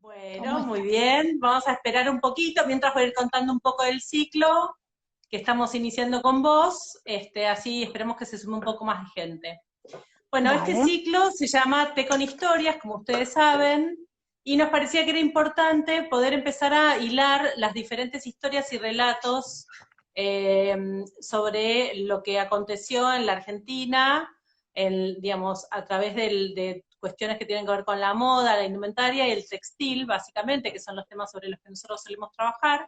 ¿Cómo Muy estás? bien. Vamos a esperar un poquito mientras voy a ir contando un poco del ciclo que estamos iniciando con vos. Así esperemos que se sume un poco más de gente. Bueno, este Dale. ciclo se llama Té con Historias, como ustedes saben, y nos parecía que era importante poder empezar a hilar las diferentes historias y relatos sobre lo que aconteció en la Argentina, digamos, a través de cuestiones que tienen que ver con la moda, la indumentaria y el textil, básicamente, que son los temas sobre los que nosotros solemos trabajar.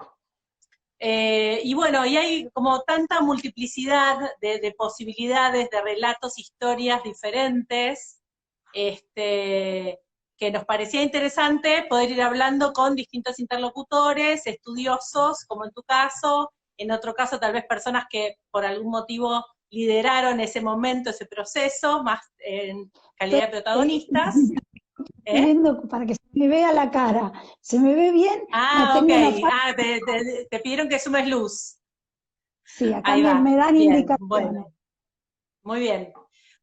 Y bueno, y hay como tanta multiplicidad de posibilidades, de relatos, historias diferentes, que nos parecía interesante poder ir hablando con distintos interlocutores, estudiosos, como en tu caso, en otro caso tal vez personas que por algún motivo lideraron ese momento, ese proceso, más en calidad de protagonistas. Estoy ¿Eh? viendo para que se me vea la cara. ¿Se me ve bien? No, Ah, ok. tengo una falta. Te pidieron que sumes luz. Sí, acá Ahí me va. dan Bien, indicaciones. bueno. Muy bien.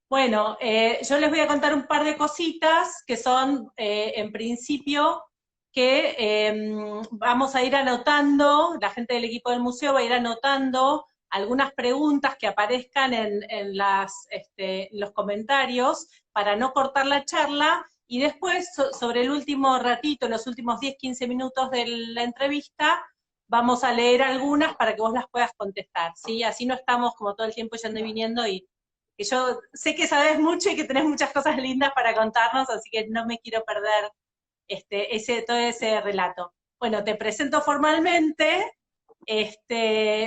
Bueno, yo les voy a contar un par de cositas que son, en principio, que vamos a ir anotando, la gente del equipo del museo va a ir anotando algunas preguntas que aparezcan en los comentarios para no cortar la charla, y después, sobre el último ratito, los últimos 10, 15 minutos de la entrevista, vamos a leer algunas para que vos las puedas contestar, ¿sí? Así no estamos como todo el tiempo yendo y viniendo, y que yo sé que sabes mucho y que tenés muchas cosas lindas para contarnos, así que no me quiero perder todo ese relato. Bueno, te presento formalmente,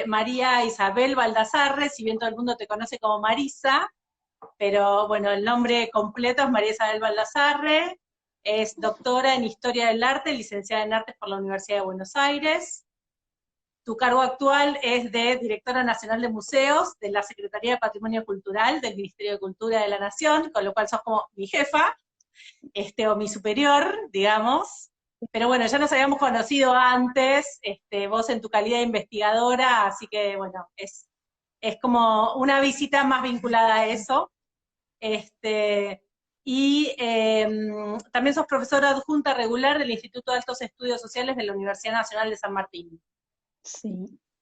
María Isabel Baldassarre, si bien todo el mundo te conoce como Marisa, pero bueno, el nombre completo es María Isabel Baldassarre, es doctora en Historia del Arte, licenciada en Artes por la Universidad de Buenos Aires. Tu cargo actual es de Directora Nacional de Museos de la Secretaría de Patrimonio Cultural del Ministerio de Cultura de la Nación, con lo cual sos como mi jefa, o mi superior, digamos. Pero bueno, ya nos habíamos conocido antes, vos en tu calidad de investigadora, así que bueno, es como una visita más vinculada a eso. Este, también sos profesora adjunta regular del Instituto de Altos Estudios Sociales de la Universidad Nacional de San Martín. Sí.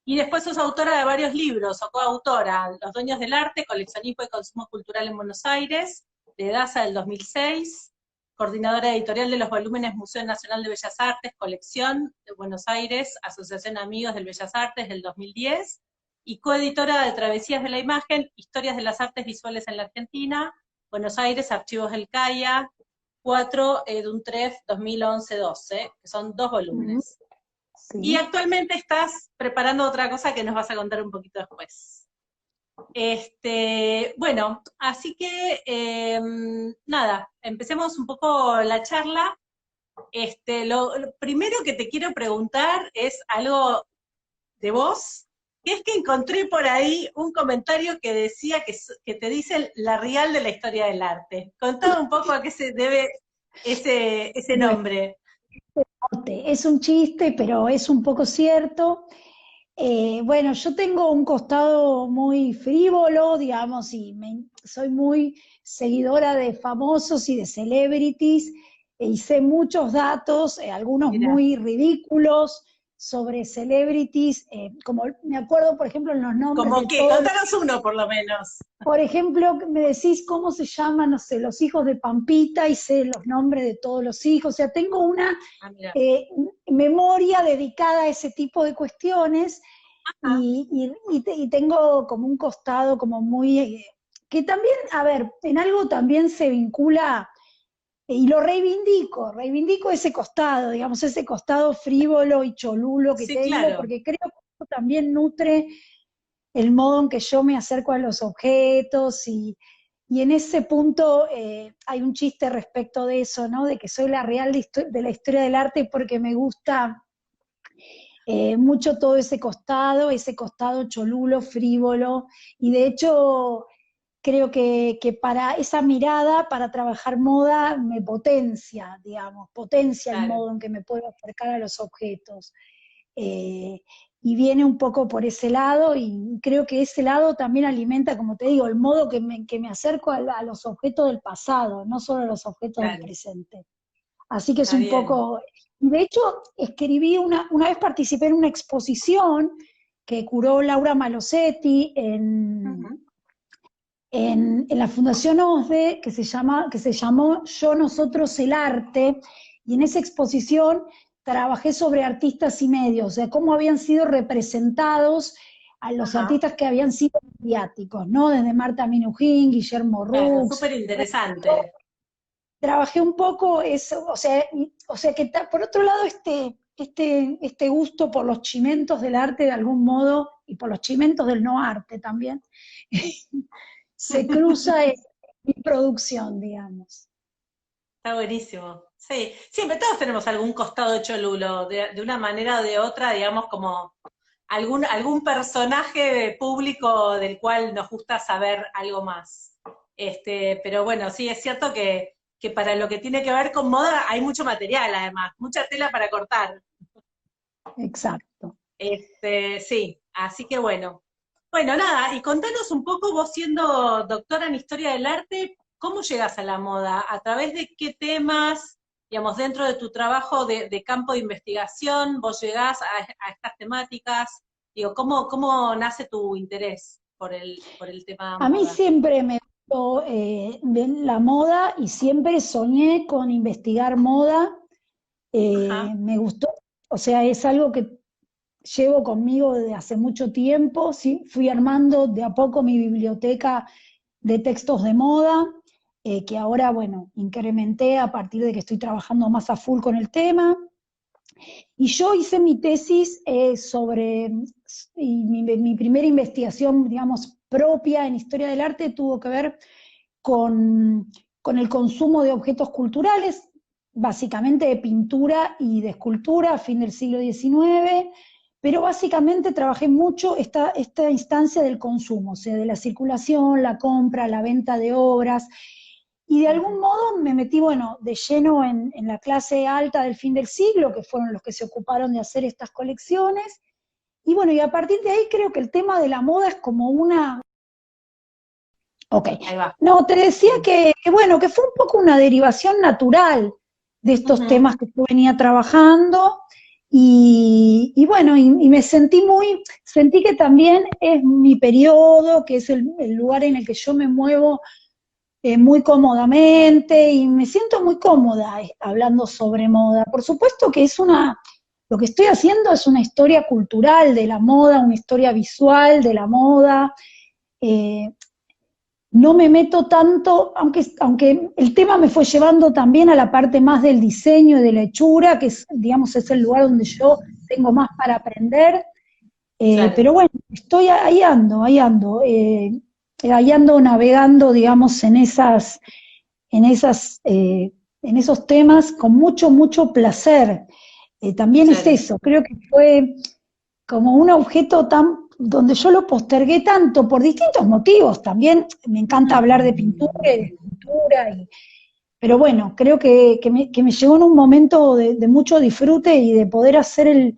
Y después sos autora de varios libros, o coautora, Los Dueños del Arte, Coleccionismo y Consumo Cultural en Buenos Aires, de DASA del 2006, coordinadora editorial de los volúmenes Museo Nacional de Bellas Artes, Colección de Buenos Aires, Asociación Amigos del Bellas Artes del 2010, y coeditora de Travesías de la Imagen, Historias de las Artes Visuales en la Argentina, Buenos Aires, Archivos del CAIA, 4 Eduntref 2011-12, que son 2 Ujú. volúmenes. Y Sí. actualmente estás preparando otra cosa que nos vas a contar un poquito después. Bueno, así que nada, empecemos un poco la charla. Lo primero que te quiero preguntar es algo de vos, que es que encontré por ahí un comentario que decía que te dicen la Rial de la historia del arte. Contame un poco a qué se debe ese Bueno, nombre. es un chiste, pero es un poco cierto. Bueno, yo tengo un costado muy frívolo, digamos, y soy muy seguidora de famosos y de celebrities, y sé muchos datos, algunos Mira, muy ridículos sobre celebrities, como me acuerdo, por ejemplo, en los nombres como de que, todos. contanos uno por lo menos. Por ejemplo, me decís cómo se llaman, no sé, los hijos de Pampita y sé los nombres de todos los hijos. O sea, tengo una Ah, mira. memoria dedicada a ese tipo de cuestiones Ah, y tengo como un costado como muy, que también, a ver, en algo también se vincula, y lo reivindico ese costado, digamos, ese costado frívolo y cholulo que sí, tengo, claro. porque creo que eso también nutre el modo en que yo me acerco a los objetos y en ese punto hay un chiste respecto de eso, ¿no? De que soy la real de la historia del arte porque me gusta mucho todo ese costado cholulo, frívolo, y de hecho creo que para esa mirada, para trabajar moda, me potencia, digamos, potencia el Claro. modo en que me puedo acercar a los objetos. Eh, y viene un poco por ese lado y creo que ese lado también alimenta, como te digo, el modo que me acerco a los objetos del pasado, no solo a los objetos del Claro. presente. Así que es Está un bien. poco... De hecho, escribí una vez participé en una exposición que curó Laura Malosetti Ujú. en la Fundación OSDE, que se llamó Yo, Nosotros, el Arte, y en esa exposición trabajé sobre artistas y medios, o sea, cómo habían sido representados a los Ajá. artistas que habían sido mediáticos, ¿no? Desde Marta Minujín, Guillermo Claro, Rux. súper interesante. Trabajé un poco eso, o sea que por otro lado este gusto por los chimentos del arte de algún modo, y por los chimentos del no arte también, se cruza en mi producción, digamos. Está buenísimo. Sí, siempre todos tenemos algún costado cholulo, de una manera o de otra, digamos, como algún personaje público del cual nos gusta saber algo más. Pero bueno, sí, es cierto que para lo que tiene que ver con moda hay mucho material, además, mucha tela para cortar. Exacto. Sí, así que bueno. Bueno, nada, y contanos un poco, vos siendo doctora en Historia del Arte, ¿cómo llegas a la moda? ¿A través de qué temas, digamos, dentro de tu trabajo de campo de investigación, vos llegás a estas temáticas? Digo, ¿cómo nace tu interés por el tema A mí moda? siempre me gustó la moda y siempre soñé con investigar moda. Ajá. Me gustó, o sea, es algo que llevo conmigo desde hace mucho tiempo, ¿sí? Fui armando de a poco mi biblioteca de textos de moda, que ahora, bueno, incrementé a partir de que estoy trabajando más a full con el tema. Y yo hice mi tesis y mi primera investigación, digamos, propia en historia del arte tuvo que ver con el consumo de objetos culturales, básicamente de pintura y de escultura a fin del siglo XIX, pero básicamente trabajé mucho esta instancia del consumo, o sea, de la circulación, la compra, la venta de obras, y de algún Ujú. modo me metí, bueno, de lleno en la clase alta del fin del siglo, que fueron los que se ocuparon de hacer estas colecciones, y bueno, y a partir de ahí creo que el tema de la moda es como una... Ok. Ahí va. No, te decía Bien. bueno, que fue un poco una derivación natural de estos Ujú. temas que yo venía trabajando y bueno, y me sentí que también es mi periodo, que es el lugar en el que yo me muevo muy cómodamente y me siento muy cómoda hablando sobre moda. Por supuesto que lo que estoy haciendo es una historia cultural de la moda, una historia visual de la moda. Eh, no me meto tanto, aunque el tema me fue llevando también a la parte más del diseño y de la hechura, que es, digamos, es el lugar donde yo tengo más para aprender. Claro. Pero bueno, estoy ahí ando navegando, digamos, en esas, en esos temas con mucho, mucho placer. También es Claro. eso, creo que fue como un objeto donde yo lo postergué tanto por distintos motivos. También me encanta Ujú. hablar de pintura y de escultura, pero bueno, creo que me llegó en un momento de mucho disfrute y de poder hacer el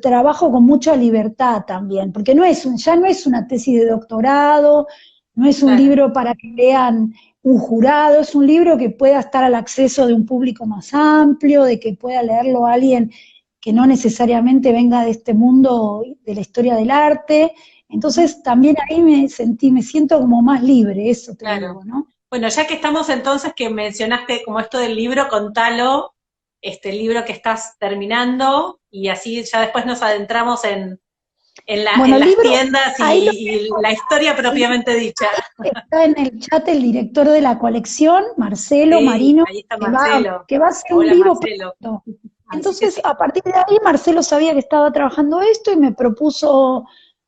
trabajo con mucha libertad también, porque ya no es una tesis de doctorado, no es un Claro. libro para que lean un jurado, es un libro que pueda estar al acceso de un público más amplio, de que pueda leerlo alguien que no necesariamente venga de este mundo de la historia del arte. Entonces también ahí me siento como más libre, eso te Claro. digo, ¿no? Bueno, ya que estamos entonces que mencionaste como esto del libro, contalo, el libro que estás terminando, y así ya después nos adentramos Bueno, en el las libro, tiendas ahí lo y la historia tengo. propiamente dicha. Está en el chat el director de la colección, Marcelo Sí, Marino, ahí está Marcelo. que va a hacer un Hola vivo Marcelo. pronto. Así que Entonces, sí. a partir de ahí, Marcelo sabía que estaba trabajando esto y me propuso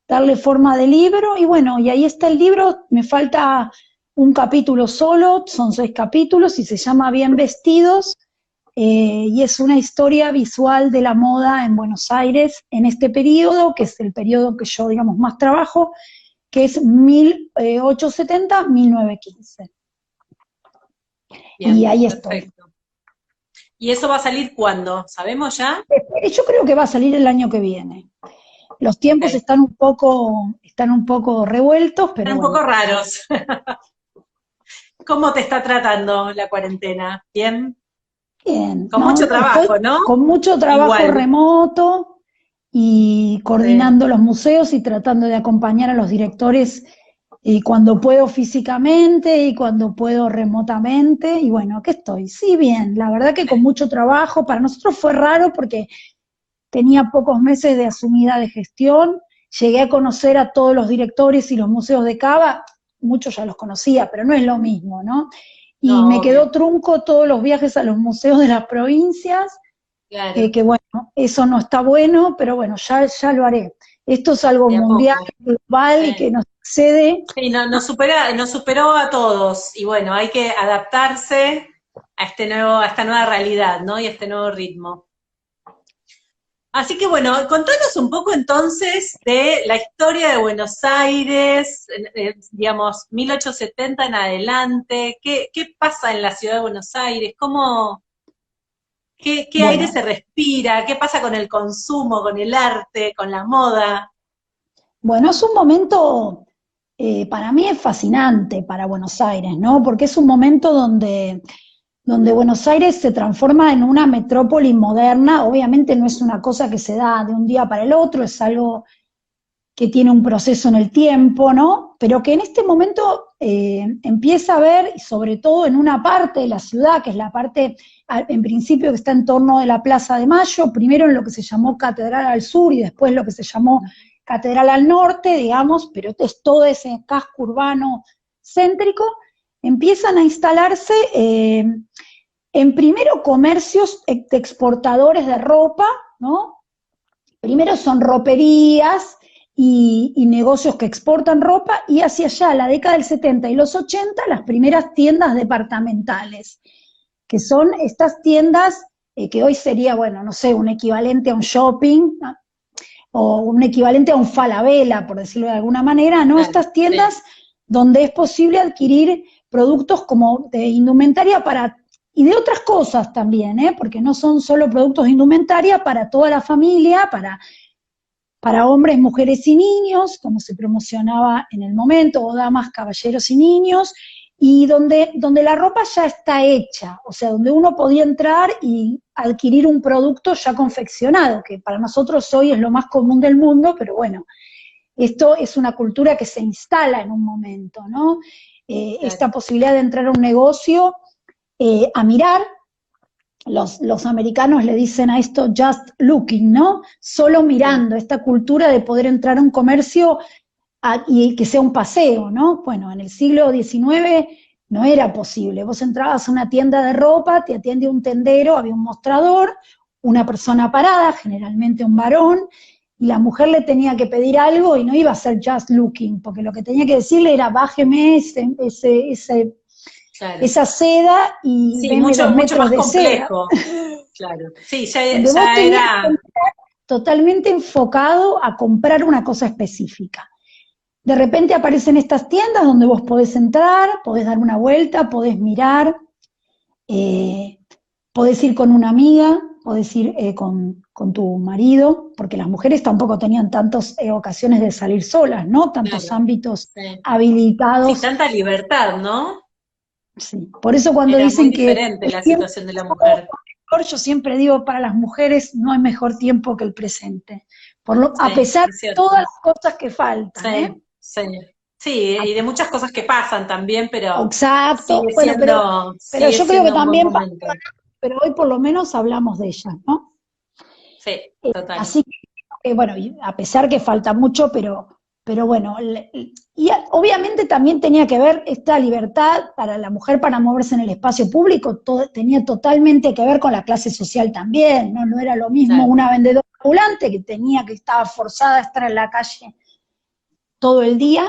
darle forma de libro. Y bueno, y ahí está el libro. Me falta un capítulo solo, son 6 capítulos y se llama Bien Vestidos. Y es una historia visual de la moda en Buenos Aires en este periodo, que es el periodo que yo, digamos, más trabajo, que es 1870-1915. Y Bien, ahí estoy. perfecto. ¿Y eso va a salir cuándo? ¿Sabemos ya? Yo creo que va a salir el año que viene. Los Ok. tiempos están un poco revueltos, pero Están un poco bueno. raros. ¿Cómo te está tratando la cuarentena? ¿Bien? Bien, Con ¿no? mucho Estoy trabajo, ¿no? con mucho trabajo Igual. remoto y Sí. coordinando los museos y tratando de acompañar a los directores cuando puedo físicamente y cuando puedo remotamente. Y bueno, aquí estoy. Sí, bien, la verdad que con mucho trabajo. Para nosotros fue raro porque tenía pocos meses de asumida de gestión. Llegué a conocer a todos los directores y los museos de Cava. Muchos ya los conocía, pero no es lo mismo, ¿no? Y No, me obvio. quedó trunco todos los viajes a los museos de las provincias, Claro, que bueno, eso no está bueno, pero bueno, ya lo haré. Esto es algo de a mundial, poco. global y Sí. que nos excede. Sí, nos superó a todos. Y bueno, hay que adaptarse a a esta nueva realidad, ¿no? Y a este nuevo ritmo. Así que bueno, contanos un poco entonces de la historia de Buenos Aires, digamos, 1870 en adelante, qué pasa en la ciudad de Buenos Aires, qué aire Bueno, se respira, qué pasa con el consumo, con el arte, con la moda. bueno, es un momento, para mí es fascinante para Buenos Aires, ¿no? Porque es un momento donde Buenos Aires se transforma en una metrópoli moderna. Obviamente no es una cosa que se da de un día para el otro, es algo que tiene un proceso en el tiempo, ¿no? Pero que en este momento empieza a ver, y sobre todo en una parte de la ciudad, que es la parte, en principio, que está en torno de la Plaza de Mayo, primero en lo que se llamó Catedral al Sur y después lo que se llamó Catedral al Norte, digamos, pero es todo ese casco urbano céntrico, empiezan a instalarse en primero comercios de exportadores de ropa, ¿no? Primero son roperías y negocios que exportan ropa, y hacia allá, la década del 70 y los 80, las primeras tiendas departamentales, que son estas tiendas que hoy sería, bueno, no sé, un equivalente a un shopping, ¿no? O un equivalente a un Falabella, por decirlo de alguna manera, ¿no? Claro, Estas sí, tiendas donde es posible adquirir productos como de indumentaria para, y de otras cosas también, porque no son solo productos de indumentaria para toda la familia, para hombres, mujeres y niños, como se promocionaba en el momento, o damas, caballeros y niños, y donde la ropa ya está hecha, o sea, donde uno podía entrar y adquirir un producto ya confeccionado, que para nosotros hoy es lo más común del mundo, pero bueno, esto es una cultura que se instala en un momento, ¿no? Esta claro. posibilidad de entrar a un negocio a mirar. Los americanos le dicen a esto just looking, ¿no? Solo Sí. mirando, esta cultura de poder entrar a un comercio y que sea un paseo, ¿no? Bueno, en el siglo XIX no era posible. Vos entrabas a una tienda de ropa, te atiende un tendero, había un mostrador, una persona parada, generalmente un varón, y la mujer le tenía que pedir algo y no iba a ser just looking, porque lo que tenía que decirle era bájeme Claro. esa seda y Sí, deme dos mucho metros más de seda. complejo. Claro. Sí, Donde vos ya tenías que era. entrar totalmente enfocado a comprar una cosa específica. De repente aparecen estas tiendas donde vos podés entrar, podés dar una vuelta, podés mirar, eh, podés ir con una amiga, podés ir con tu marido, porque las mujeres tampoco tenían tantas ocasiones de salir solas, ¿no? Tantos Claro. ámbitos Sí. Sí, habilitados. tanta libertad, ¿no? Sí. Por eso cuando Era muy dicen que diferente el la tiempo situación de la mujer. yo siempre digo, para las mujeres no hay mejor tiempo que el presente, a Sí, pesar es de todas cierto. las cosas que faltan, ¿eh? Sí, sí. Sí, y de muchas cosas que pasan también, pero Exacto, bueno, pero sigue yo creo que siendo un buen también, momento. pero hoy por lo menos hablamos de ellas, ¿no? Sí, total. Así que, bueno, y a pesar que falta mucho, pero bueno, y obviamente también tenía que ver esta libertad para la mujer para moverse en el espacio público, tenía totalmente que ver con la clase social también, ¿no? No era lo mismo Claro. una vendedora ambulante que estaba forzada a estar en la calle todo el día.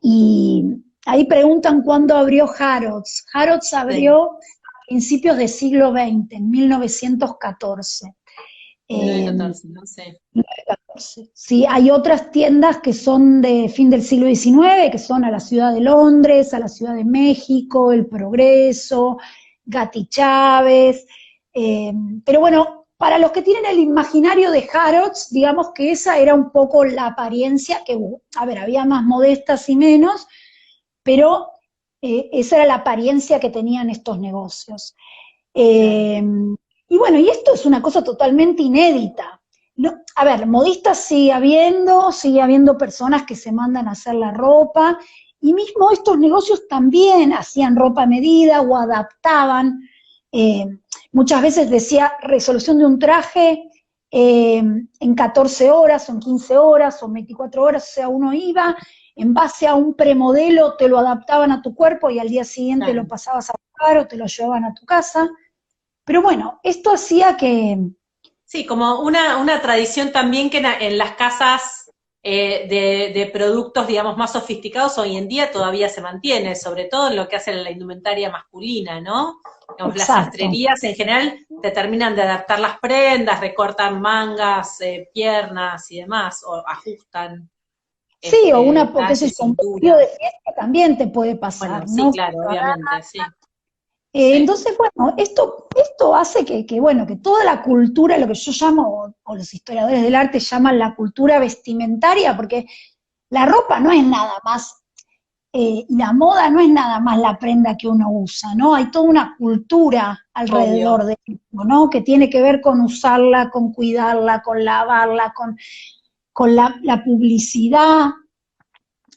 Y ahí preguntan cuándo abrió Harrods. Harrods Sí, abrió a principios del siglo XX, en 1914. Eh, 1914, no sé. sí, hay otras tiendas que son de fin del siglo XIX, que son a la ciudad de Londres, a la ciudad de México, El Progreso, Gatti Chávez. eh, pero bueno, para los que tienen el imaginario de Harrods, digamos que esa era un poco la apariencia, que, a ver, había más modestas y menos, pero esa era la apariencia que tenían estos negocios. Eh, y bueno, y esto es una cosa totalmente inédita. No, a ver, modistas sigue habiendo personas que se mandan a hacer la ropa, y mismo estos negocios también hacían ropa a medida o adaptaban. eh, Muchas veces decía resolución de un traje en 14 horas, o en 15 horas, o en 24 horas, o sea, uno iba en base a un premodelo, te lo adaptaban a tu cuerpo y al día siguiente lo Claro. pasabas a buscar o te lo llevaban a tu casa. Pero bueno, esto hacía que, Sí, como una tradición también que en las casas de productos, digamos, más sofisticados hoy en día todavía se mantiene, sobre todo en lo que hace la indumentaria masculina, ¿no? Digamos, las exacto, sastrerías en general te terminan de adaptar las prendas, recortan mangas, piernas y demás, o ajustan sí, o una, qué sé talle, yo, un vestido cintura. de fiesta también te puede Bueno, pasar, sí, ¿no? claro, obviamente, sí, sí, Entonces, bueno, esto hace bueno, que toda la cultura, lo que yo llamo, o los historiadores del arte llaman la cultura vestimentaria, porque la ropa no es nada más, y la moda no es nada más la prenda que uno usa, ¿no? Hay toda una cultura alrededor obvio. de esto, ¿no? Que tiene que ver con usarla, con cuidarla, con lavarla, con la publicidad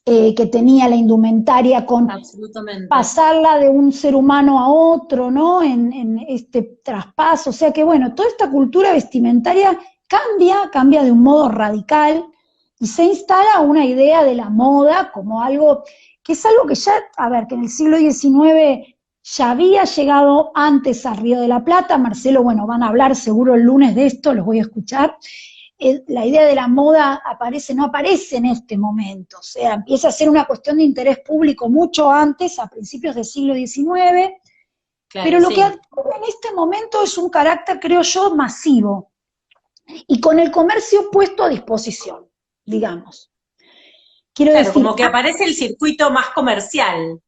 que tenía la indumentaria, con Absolutamente. pasarla de un ser humano a otro, ¿no? En este traspaso, o sea que bueno, toda esta cultura vestimentaria cambia de un modo radical y se instala una idea de la moda como algo que es algo que ya, a ver, que en el siglo XIX ya había llegado antes a Río de la Plata. Marcelo, bueno, van a hablar seguro el lunes de esto, los voy a escuchar. La idea de la moda no aparece en este momento, o sea, empieza a ser una cuestión de interés público mucho antes, a principios del siglo XIX, pero Claro, lo que sí. adquiere en este momento es un carácter, creo yo, masivo, y con el comercio puesto a disposición, digamos. Quiero Claro, decir, como que aparece el circuito más comercial,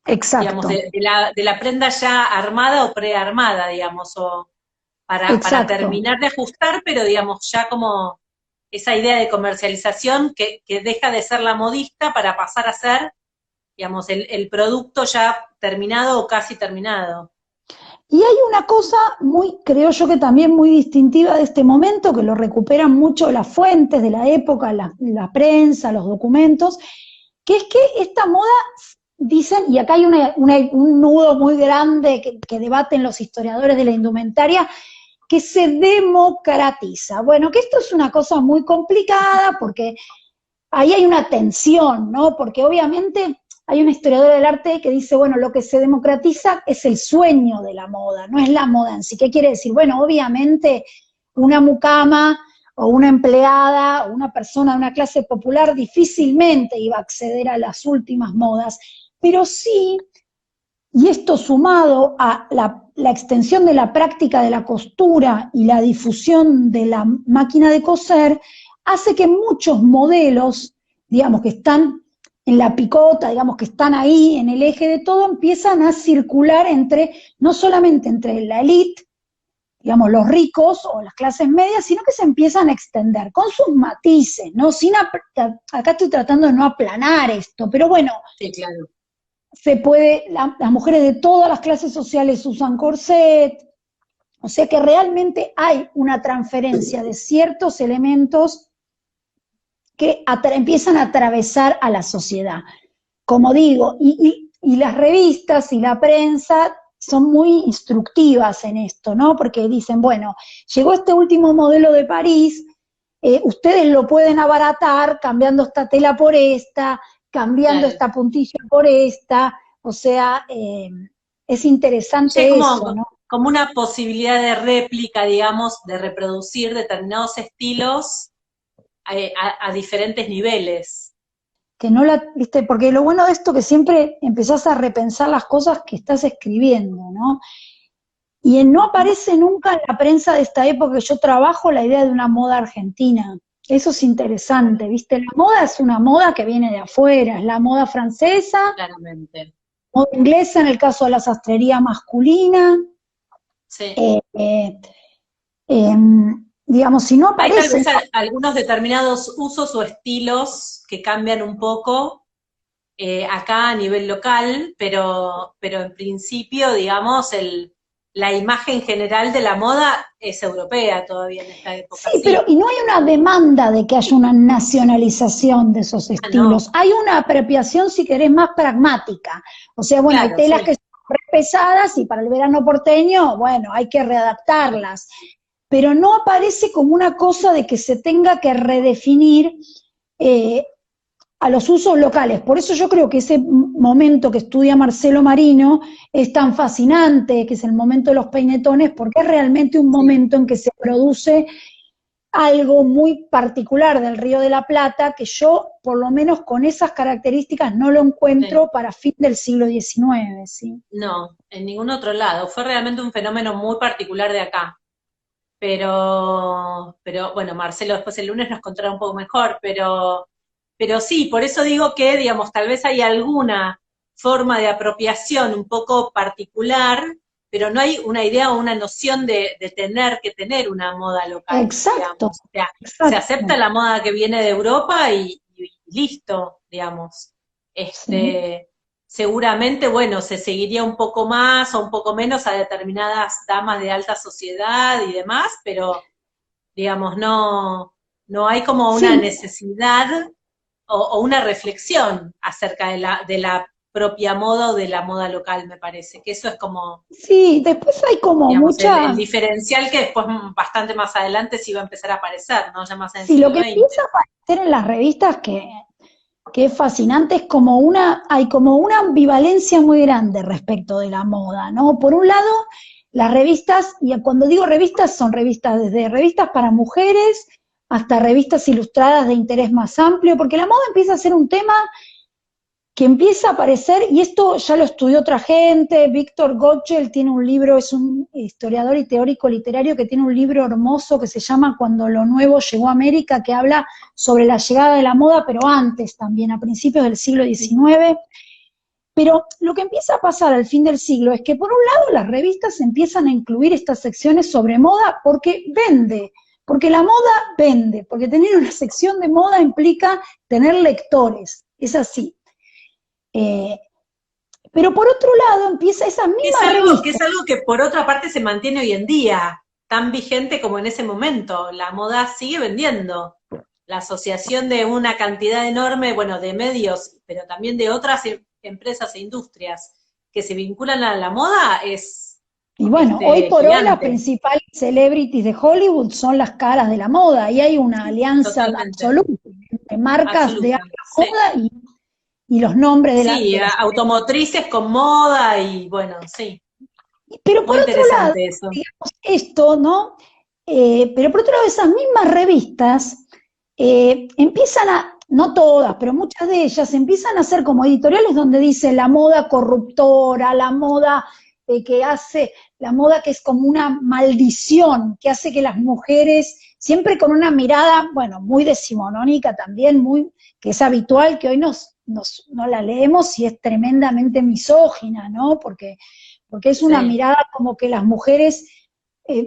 digamos, exacto, de la prenda ya armada o prearmada, digamos, o para exacto. terminar de ajustar, pero digamos, ya como esa idea de comercialización que deja de ser la modista para pasar a ser, digamos, el producto ya terminado o casi terminado. Y hay una cosa muy, creo yo que también muy distintiva de este momento, que lo recuperan mucho las fuentes de la época, la prensa, los documentos, que es que esta moda, dicen, y acá hay un nudo muy grande que debaten los historiadores de la indumentaria, que se democratiza. Bueno, que esto es una cosa muy complicada porque ahí hay una tensión, ¿no? Porque obviamente hay un historiador del arte que dice, bueno, lo que se democratiza es el sueño de la moda, no es la moda en sí. ¿Qué quiere decir? Bueno, obviamente una mucama o una empleada o una persona de una clase popular difícilmente iba a acceder a las últimas modas, pero sí, y esto sumado a la extensión de la práctica de la costura y la difusión de la máquina de coser, hace que muchos modelos, digamos, que están en la picota, digamos, que están ahí en el eje de todo, empiezan a circular no solamente entre la élite, digamos, los ricos o las clases medias, sino que se empiezan a extender con sus matices, ¿no? Acá estoy tratando de no aplanar esto, pero bueno, Sí, claro. las mujeres de todas las clases sociales usan corset, o sea que realmente hay una transferencia de ciertos elementos que empiezan a atravesar a la sociedad. Como digo, y las revistas y la prensa son muy instructivas en esto, ¿no? Porque dicen, bueno, llegó este último modelo de París, ustedes lo pueden abaratar cambiando esta tela por esta, cambiando Claro. esta puntilla por esta, o sea, es Sí, es interesante eso, como, ¿no? como una posibilidad de réplica, digamos, de reproducir determinados estilos a diferentes niveles. Que no viste, porque lo bueno de esto que siempre empezás a repensar las cosas que estás escribiendo, ¿no? Y no Ujú. aparece nunca en la prensa de esta época que yo trabajo la idea de una moda argentina. Eso es interesante, ¿viste? La moda es una moda que viene de afuera, es la moda francesa, Claramente. moda inglesa en el caso de la sastrería masculina. Sí. eh, eh, eh, digamos, si no Hay tal aparece, vez algunos determinados usos o estilos que cambian un poco acá a nivel local, pero en principio, digamos, la imagen general de la moda es europea todavía en esta época, Sí, pero y no hay una demanda de que haya una nacionalización de esos Ah, no, estilos. Hay una apropiación, si querés, más pragmática. O sea, bueno, hay claro, telas sí, que son re pesadas y para el verano porteño, bueno, hay que readaptarlas. Pero no aparece como una cosa de que se tenga que redefinir eh, a los usos locales. Por eso yo creo que ese momento que estudia Marcelo Marino es tan fascinante, que es el momento de los peinetones, porque es realmente un sí, momento en que se produce algo muy particular del Río de la Plata, que yo, por lo menos con esas características, no lo sí. encuentro para fin del siglo XIX, ¿sí? No, en ningún otro lado. Fue realmente un fenómeno muy particular de acá. Pero bueno, Marcelo después el lunes nos contará un poco mejor, pero sí, por eso digo que, digamos, tal vez hay alguna forma de apropiación un poco particular, pero no hay una idea o una noción de tener que tener una moda local, Exacto, digamos. O sea, se exacto, acepta la moda que viene de Europa y listo, digamos. sí. Este, seguramente, bueno, se seguiría un poco más o un poco menos a determinadas damas de alta sociedad y demás, pero digamos, no hay como una Sí, necesidad o una reflexión acerca de la propia moda o de la moda local, me parece, que eso es como, sí, después hay como digamos, el mucha, diferencial que después bastante más adelante sí va a empezar a aparecer, ¿no? Ya más en el sí, lo siglo que empieza XX. a aparecer en las revistas que es fascinante, es como hay como una ambivalencia muy grande respecto de la moda, ¿no? Por un lado, las revistas, y cuando digo revistas, son revistas desde revistas para mujeres hasta revistas ilustradas de interés más amplio, porque la moda empieza a ser un tema que empieza a aparecer, y esto ya lo estudió otra gente. Víctor Gotchel tiene un libro, es un historiador y teórico literario que tiene un libro hermoso que se llama Cuando lo nuevo llegó a América, que habla sobre la llegada de la moda, pero antes también, a principios del siglo XIX. Pero lo que empieza a pasar al fin del siglo es que, por un lado, las revistas empiezan a incluir estas secciones sobre moda porque vende, porque la moda vende, porque tener una sección de moda implica tener lectores, es así. Eh, pero por otro lado empieza esa misma Que revista. es algo que por otra parte se mantiene hoy en día, tan vigente como en ese momento. La moda sigue vendiendo. La asociación de una cantidad enorme, bueno, de medios, pero también de otras empresas e industrias que se vinculan a la moda es Y bueno, hoy por hoy las gigante, principales celebrities de Hollywood son las caras de la moda y hay una alianza totalmente, absoluta entre marcas de absoluta. alta Sí, moda y los nombres sí, de las... automotrices con moda y bueno, sí, Pero por muy otro lado, interesante eso. digamos esto, ¿no? Pero por otro lado, esas mismas revistas empiezan a, no todas, pero muchas de ellas empiezan a hacer como editoriales donde dice la moda corruptora, la moda que hace, la moda que es como una maldición, que hace que las mujeres, siempre con una mirada, bueno, muy decimonónica también, muy, que es habitual, que hoy no la leemos y es tremendamente misógina, ¿no? Porque es una Sí. mirada como que las mujeres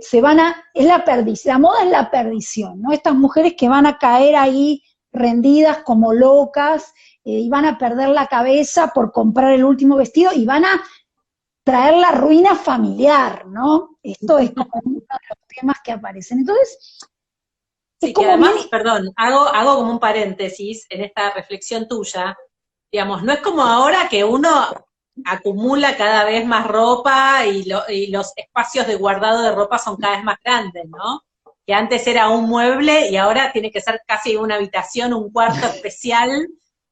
se van a, es la perdición, la moda es la perdición, ¿no? Estas mujeres que van a caer ahí rendidas como locas y van a perder la cabeza por comprar el último vestido y van a traer la ruina familiar, ¿no? Esto es como uno de los temas que aparecen. Entonces, es Sí, que como bien, además, perdón, hago como un paréntesis en esta reflexión tuya. Digamos, no es como ahora que uno acumula cada vez más ropa y los espacios de guardado de ropa son cada vez más grandes, ¿no? Que antes era un mueble y ahora tiene que ser casi una habitación, un cuarto especial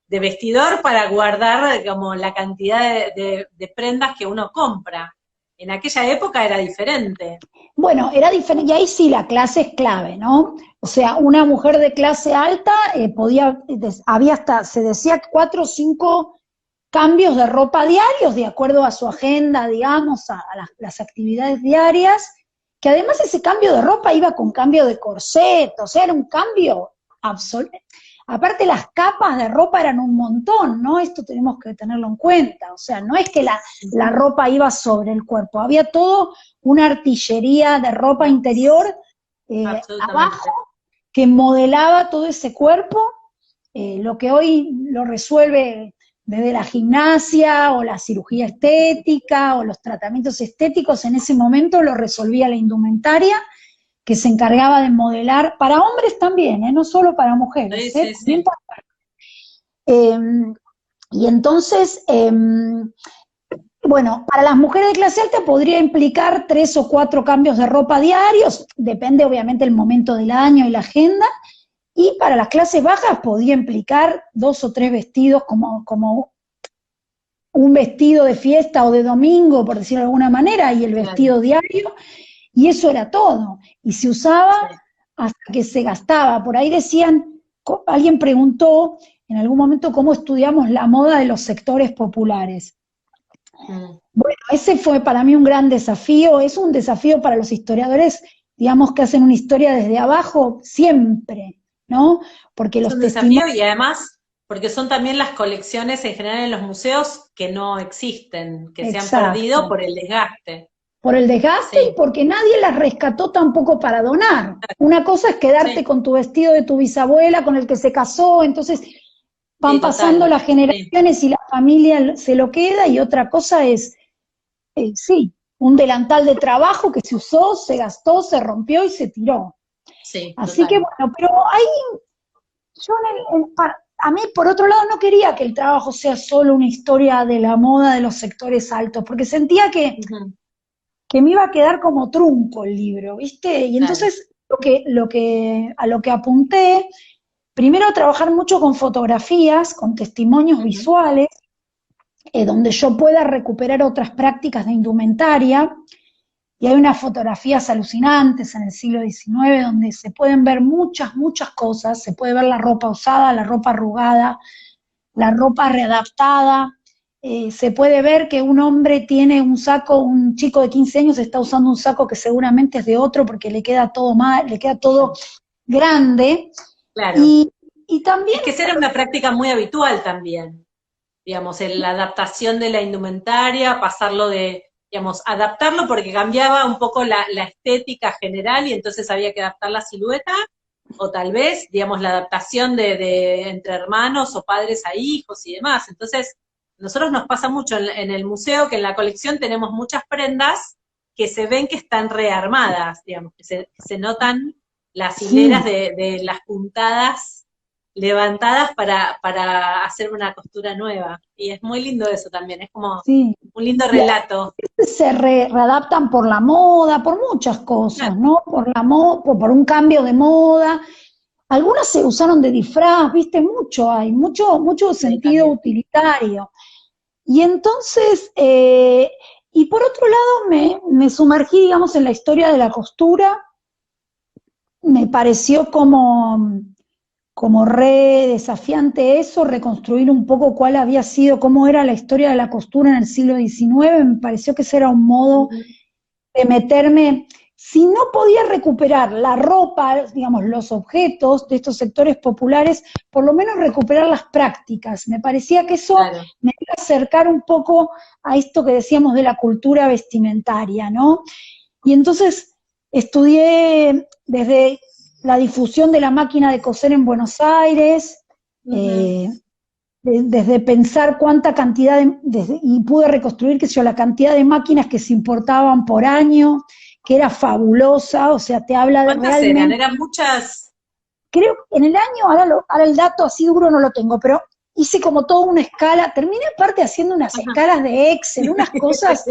de vestidor para guardar como la cantidad de prendas que uno compra. En aquella época era diferente. bueno, era diferente, y ahí sí la clase es clave, ¿no? O sea, una mujer de clase alta había hasta, se decía, 4 o 5 cambios de ropa diarios, de acuerdo a su agenda, digamos, a las actividades diarias, que además ese cambio de ropa iba con cambio de corset, o sea, era un cambio absoluto. Aparte las capas de ropa eran un montón, ¿no? Esto tenemos que tenerlo en cuenta, o sea, no es que la ropa iba sobre el cuerpo, había todo una artillería de ropa interior abajo Absolutamente. que modelaba todo ese cuerpo, lo que hoy lo resuelve desde la gimnasia o la cirugía estética o los tratamientos estéticos, en ese momento lo resolvía la indumentaria, que se encargaba de modelar, para hombres también, no solo para mujeres, Sí, sí, también sí. y entonces, bueno, para las mujeres de clase alta podría implicar 3 o 4 cambios de ropa diarios, depende obviamente el momento del año y la agenda, y para las clases bajas podría implicar 2 o 3 vestidos como un vestido de fiesta o de domingo, por decirlo de alguna manera, y el Claro, vestido diario, y eso era todo. Y se usaba sí. hasta que se gastaba. Por ahí decían, alguien preguntó en algún momento cómo estudiamos la moda de los sectores populares. Mm. Bueno, ese fue para mí un gran desafío, es un desafío para los historiadores, digamos, que hacen una historia desde abajo siempre, ¿no? Porque Es los un desafío testimonios, y además, porque son también las colecciones en general en los museos que no existen, que se han perdido exacto, por el desgaste. por el desgaste y Sí, porque nadie las rescató tampoco para donar. Una cosa es quedarte sí, con tu vestido de tu bisabuela, con el que se casó, entonces sí, van pasando total. las Sí, generaciones y la familia se lo queda, y otra cosa es, sí, un delantal de trabajo que se usó, se gastó, se rompió y se tiró. sí, Así que total. bueno, pero ahí yo a mí por otro lado no quería que el trabajo sea solo una historia de la moda de los sectores altos, porque sentía Ujú, que me iba a quedar como trunco el libro, ¿viste? Y claro. entonces a lo que apunté, primero a trabajar mucho con fotografías, con testimonios Ujú, visuales, donde yo pueda recuperar otras prácticas de indumentaria, y hay unas fotografías alucinantes en el siglo XIX donde se pueden ver muchas, muchas cosas, se puede ver la ropa usada, la ropa arrugada, la ropa readaptada, se puede ver que un hombre tiene un saco, un chico de 15 años está usando un saco que seguramente es de otro porque le queda todo mal, le queda todo grande, claro. y, y también, Es que esa era una práctica muy habitual también, digamos, en la adaptación de la indumentaria, pasarlo de, digamos, adaptarlo porque cambiaba un poco la estética general y entonces había que adaptar la silueta, o tal vez, digamos, la adaptación de entre hermanos o padres a hijos y demás. Entonces, nosotros nos pasa mucho en el museo que en la colección tenemos muchas prendas que se ven que están rearmadas, digamos, que se notan las hileras sí, de las puntadas levantadas para hacer una costura nueva. Y es muy lindo eso también, es como sí. un lindo Y a relato. veces se readaptan por la moda, por muchas cosas, Claro, ¿no? Por la moda, por un cambio de moda. Algunas se usaron de disfraz, viste, mucho hay, mucho sí, sentido también. utilitario. Y entonces, y por otro lado, me sumergí, digamos, en la historia de la costura, me pareció como re desafiante eso, reconstruir un poco cuál había sido, cómo era la historia de la costura en el siglo XIX, me pareció que ese era un modo Ujú. de meterme, si no podía recuperar la ropa, digamos, los objetos de estos sectores populares, por lo menos recuperar las prácticas. Me parecía que eso Claro, me iba a acercar un poco a esto que decíamos de la cultura vestimentaria, ¿no? Y entonces estudié desde la difusión de la máquina de coser en Buenos Aires, ujú. eh, desde pensar cuánta cantidad y pude reconstruir, que yo, la cantidad de máquinas que se importaban por año, que era fabulosa, o sea, te habla de ¿Cuántas eran? realmente, Eran muchas. creo que en el año, ahora el dato así duro no lo tengo, pero hice como toda una escala, terminé aparte haciendo unas Ajá. escalas de Excel, unas cosas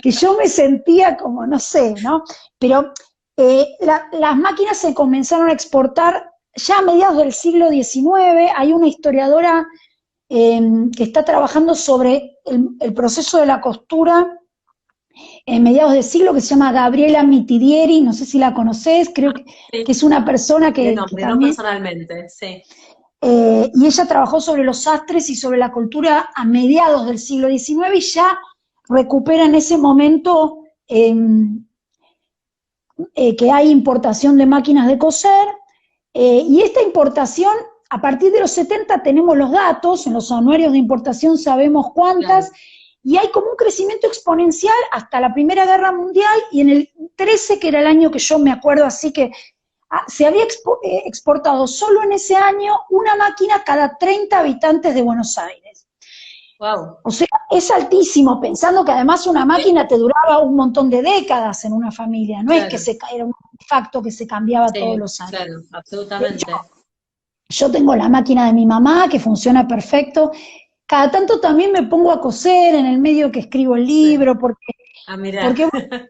que yo me sentía como, no sé, ¿no? Pero las máquinas se comenzaron a exportar ya a mediados del siglo XIX, hay una historiadora que está trabajando sobre el proceso de la costura en mediados de siglo, que se llama Gabriela Mitidieri, no sé si la conoces, creo que Sí, es una persona de que nombre, no también, personalmente, sí. y ella trabajó sobre los sastres y sobre la cultura a mediados del siglo XIX, y ya recupera en ese momento que hay importación de máquinas de coser, y esta importación, a partir de los 70 tenemos los datos, en los anuarios de importación sabemos Claro. cuántas, y hay como un crecimiento exponencial hasta la Primera Guerra Mundial, y en el 13, que era el año que yo me acuerdo, así que se había exportado solo en ese año una máquina cada 30 habitantes de Buenos Aires. Wow. O sea, es altísimo, pensando que además una máquina te duraba un montón de décadas en una familia, no es que Claro, era un artefacto que se cambiaba todos sí, los años. claro, De hecho, absolutamente. yo tengo la máquina de mi mamá que funciona perfecto. Cada tanto también me pongo a coser en el medio que escribo el Sí. libro, Ah, mira. porque bueno,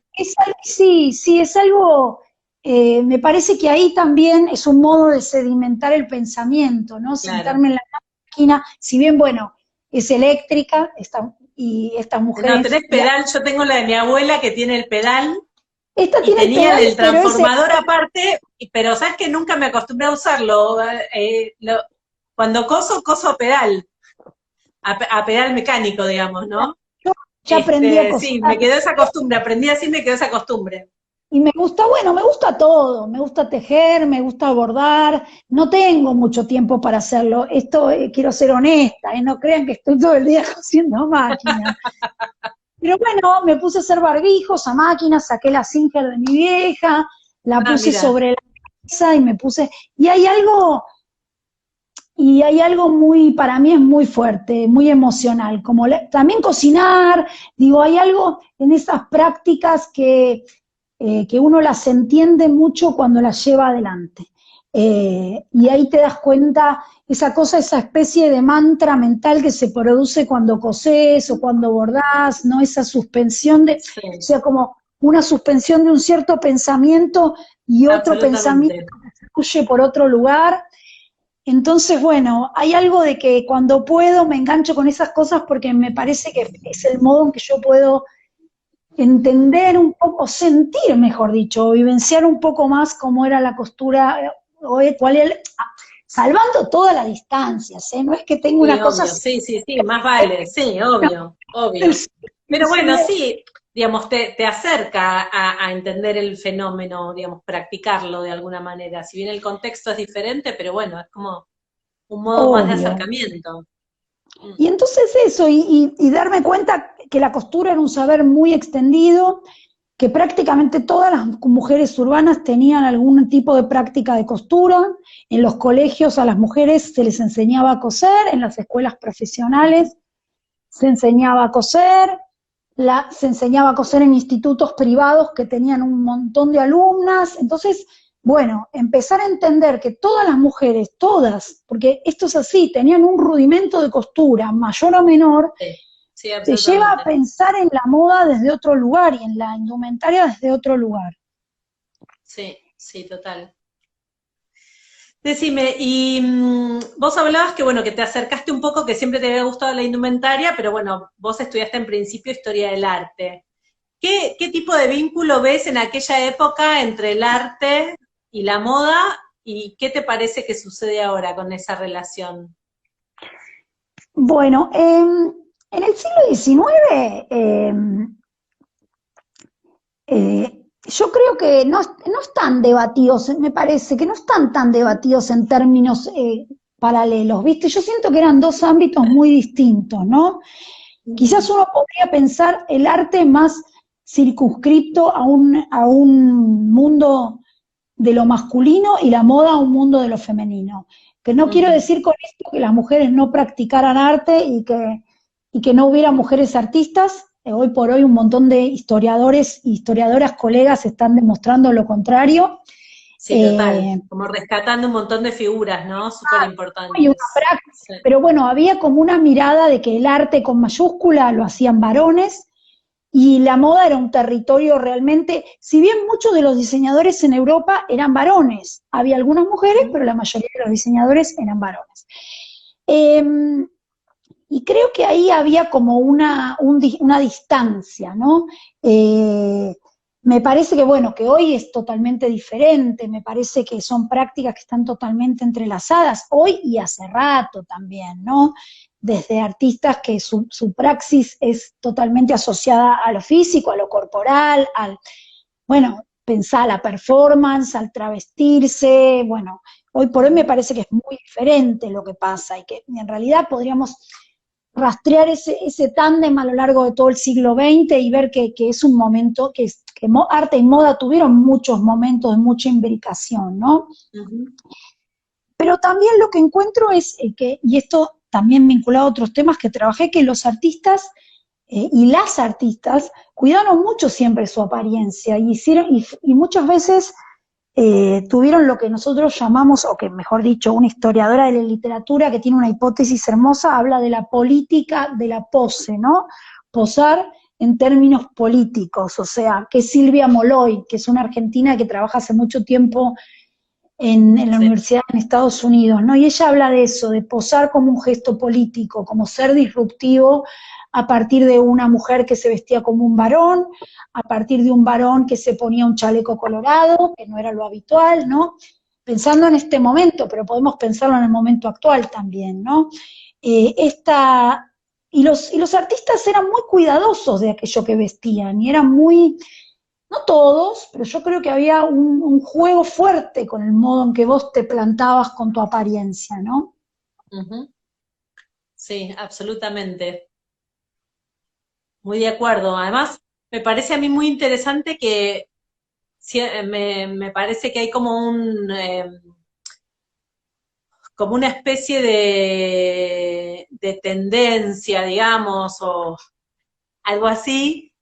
sí, sí, es algo, me parece que ahí también es un modo de sedimentar el pensamiento, ¿no? Claro. Sentarme en la máquina, si bien, bueno, es eléctrica, y estas No, mujeres, tenés pedal, yo tengo la de mi abuela que tiene el pedal esta y tiene el tenía pedal, el pero es transformador aparte, pero sabes que nunca me acostumbré a usarlo. Cuando coso, coso a pedal, a pedal mecánico, digamos, ¿no? yo ya aprendí a coser. Sí, me quedó esa costumbre, aprendí así, me quedó esa costumbre. Y me gusta, bueno, me gusta todo, me gusta tejer, me gusta bordar, no tengo mucho tiempo para hacerlo, esto quiero ser honesta, no crean que estoy todo el día cosiendo máquina. Pero bueno, me puse a hacer barbijos a máquina, saqué la Singer de mi vieja, la Ah, puse mira, sobre la mesa y me puse, y hay algo muy, para mí es muy fuerte, muy emocional, como también cocinar, digo, hay algo en esas prácticas que uno las entiende mucho cuando las lleva adelante. Y ahí te das cuenta, esa cosa, esa especie de mantra mental que se produce cuando cosés o cuando bordás, ¿no? Esa suspensión o sí, sea, como una suspensión de un cierto pensamiento y otro pensamiento absolutamente. que fluye por otro lugar. Entonces, bueno, hay algo de que cuando puedo me engancho con esas cosas porque me parece que es el modo en que yo puedo entender un poco, sentir, mejor dicho, o vivenciar un poco más cómo era la costura, cuál era, salvando todas las distancias, ¿eh? No es que tenga Sí, una cosa obvio, así, sí, sí, sí, más vale, sí, obvio, obvio. Pero bueno, sí, digamos, te acerca a entender el fenómeno, digamos, practicarlo de alguna manera. Si bien el contexto es diferente, pero bueno, es como un modo más de obvio. acercamiento. Mm, Y entonces eso, y darme cuenta que la costura era un saber muy extendido, que prácticamente todas las mujeres urbanas tenían algún tipo de práctica de costura. En los colegios a las mujeres se les enseñaba a coser, en las escuelas profesionales se enseñaba a coser, se enseñaba a coser en institutos privados que tenían un montón de alumnas. Entonces, bueno, empezar a entender que todas las mujeres, todas, porque esto es así, tenían un rudimento de costura, mayor o menor, sí, sí, te lleva a absolutamente. pensar en la moda desde otro lugar y en la indumentaria desde otro lugar. Sí, sí, total. Decime, y vos hablabas que, bueno, que te acercaste un poco, que siempre te había gustado la indumentaria, pero bueno, vos estudiaste en principio historia del arte. ¿Qué tipo de vínculo ves en aquella época entre el arte y la moda? ¿Y qué te parece que sucede ahora con esa relación? Bueno, en el siglo XIX, yo creo que no están debatidos, me parece que no están tan debatidos en términos paralelos, ¿viste? Yo siento que eran dos ámbitos muy distintos, ¿no? Quizás uno podría pensar el arte más circunscripto a un mundo de lo masculino y la moda a un mundo de lo femenino. Que no quiero Ujú. decir con esto que las mujeres no practicaran arte y que no hubiera mujeres artistas. Hoy por hoy un montón de historiadores e historiadoras colegas están demostrando lo contrario. Sí, total. Eh, Como rescatando un montón de figuras, ¿no? Súper y una importantes. práctica, Sí. pero bueno, había como una mirada de que el arte con mayúscula lo hacían varones y la moda era un territorio realmente, si bien muchos de los diseñadores en Europa eran varones, había algunas mujeres, pero la mayoría de los diseñadores eran varones. Eh, y creo que ahí había como una distancia, ¿no? Me parece que, bueno, que hoy es totalmente diferente, me parece que son prácticas que están totalmente entrelazadas, hoy y hace rato también, ¿no? Desde artistas que su praxis es totalmente asociada a lo físico, a lo corporal, bueno, pensar a la performance, al travestirse, bueno, hoy por hoy me parece que es muy diferente lo que pasa y que en realidad podríamos rastrear ese tándem a lo largo de todo el siglo XX y ver que es un momento, que arte y moda tuvieron muchos momentos de mucha imbricación, ¿no? Ujú. Pero también lo que encuentro es que, y esto también vinculado a otros temas que trabajé, que los artistas y las artistas cuidaron mucho siempre su apariencia y, hicieron, y muchas veces tuvieron lo que nosotros llamamos, o que mejor dicho, una historiadora de la literatura que tiene una hipótesis hermosa, habla de la política de la pose, ¿no? Posar en términos políticos, o sea, que Silvia Molloy, que es una argentina que trabaja hace mucho tiempo en la universidad en Estados Unidos, ¿no? Y ella habla de eso, de posar como un gesto político, como ser disruptivo a partir de una mujer que se vestía como un varón, a partir de un varón que se ponía un chaleco colorado, que no era lo habitual, ¿no? Pensando en este momento, pero podemos pensarlo en el momento actual también, ¿no? Y los artistas eran muy cuidadosos de aquello que vestían, y eran muy, no todos, pero yo creo que había un juego fuerte con el modo en que vos te plantabas con tu apariencia, ¿no? Ujú. Sí, absolutamente. Muy de acuerdo. Además, me parece a mí muy interesante que me parece que hay como una especie de tendencia, digamos, o algo así,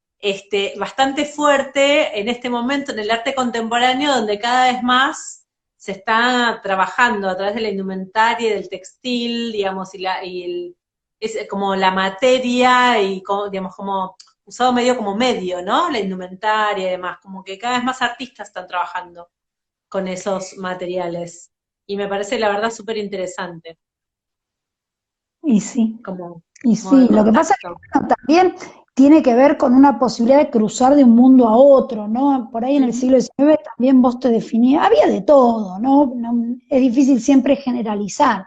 bastante fuerte en este momento en el arte contemporáneo, donde cada vez más se está trabajando a través de la indumentaria y del textil, digamos, es como la materia y, digamos, como usado medio como medio, ¿no? La indumentaria y demás, como que cada vez más artistas están trabajando con esos materiales. Y me parece, la verdad, súper interesante, Y sí. como Y modo sí, de lo que pasa es contacto. que bueno, también tiene que ver con una posibilidad de cruzar de un mundo a otro, ¿no? Por ahí en el Ujú. siglo XIX también vos te definías, había de todo, ¿no? Es difícil siempre generalizar,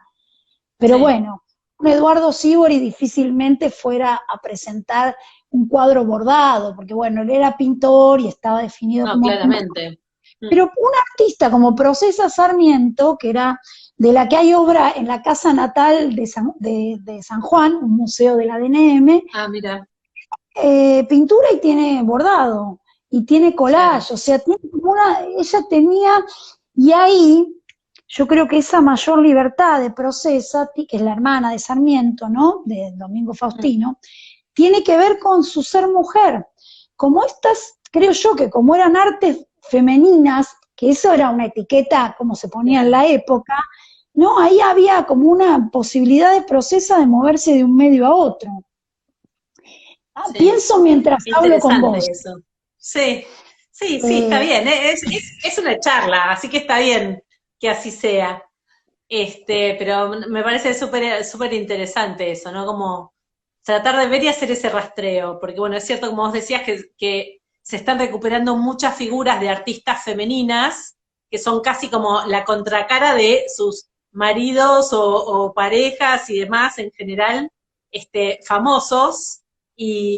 pero Sí, bueno, un Eduardo Sívori difícilmente fuera a presentar un cuadro bordado, porque bueno, él era pintor y estaba definido no, como pintor, claramente. Mm. pero un artista como Procesa Sarmiento, que era de la que hay obra en la casa natal de San Juan, un museo de la DNM, Ah, mira, pintura y tiene bordado, y tiene claro. collage, o sea, ella tenía, y ahí yo creo que esa mayor libertad de Procesa, que es la hermana de Sarmiento, ¿no? De Domingo Mm. Faustino, tiene que ver con su ser mujer. Como estas, creo yo que como eran artes femeninas, que eso era una etiqueta como se ponía en Claro. la época, ¿no? Ahí había como una posibilidad de Procesa de moverse de un medio a otro. Sí, Pienso mientras hablo con vos. interesante eso. Sí, sí, sí, está bien. Es una charla, así que está bien que así sea. Pero me parece súper súper interesante eso, ¿no? Como tratar de ver y hacer ese rastreo, porque bueno, es cierto, como vos decías, que se están recuperando muchas figuras de artistas femeninas que son casi como la contracara de sus maridos o parejas y demás en general, famosos,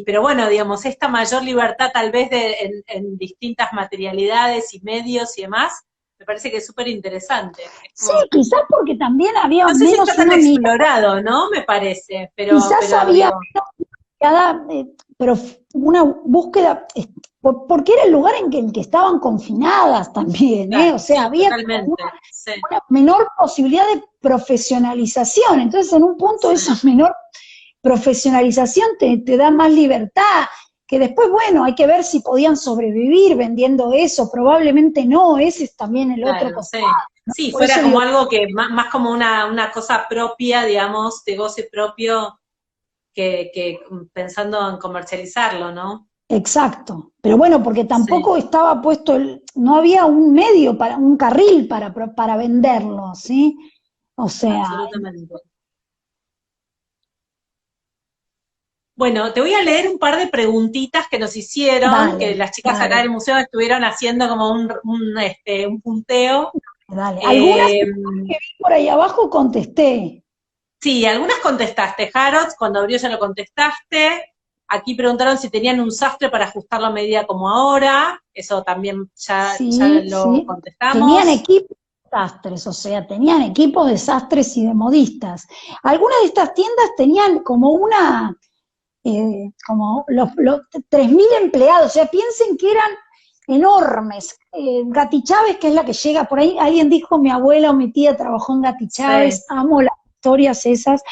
pero bueno, digamos, esta mayor libertad tal vez en distintas materialidades y medios y demás, me parece que es súper interesante. Es Sí, como, quizás porque también había no sé si está menos tan una mirada, explorado, ¿no? Me parece, quizás pero había digo, mirada, pero una búsqueda, porque era el lugar en que estaban confinadas también, ¿eh? O claro, sea, sí, había como totalmente, sí, una menor posibilidad de profesionalización, entonces en un punto sí, esa menor profesionalización te da más libertad, que después, bueno, hay que ver si podían sobrevivir vendiendo eso, probablemente no, ese es también el otro claro, costado, sí. ¿no? Sí, Por eso fuera digo, como algo que más como una cosa propia, digamos, de goce propio, que pensando en comercializarlo, ¿no? exacto, pero bueno, porque Sí, tampoco estaba puesto, no había un medio, un carril para venderlo, ¿sí? O sea, absolutamente. Bueno, te voy a leer un par de preguntitas que nos hicieron, que dale, las chicas acá dale, del museo estuvieron haciendo como un punteo. dale. Algunas Eh, que vi por ahí abajo contesté. sí, algunas contestaste, Harold, cuando abrió ya lo contestaste. Aquí preguntaron si tenían un sastre para ajustar la medida como ahora. Eso también ya Sí, lo sí. Tenían contestamos. equipos de sastres, o sea, tenían equipos de sastres y de modistas. Algunas de estas tiendas tenían como como los 3.000 empleados, o sea, piensen que eran enormes. Gati Chávez, que es la que llega por ahí, alguien dijo, mi abuela o mi tía trabajó en Gati Sí, Chávez, amo las historias esas,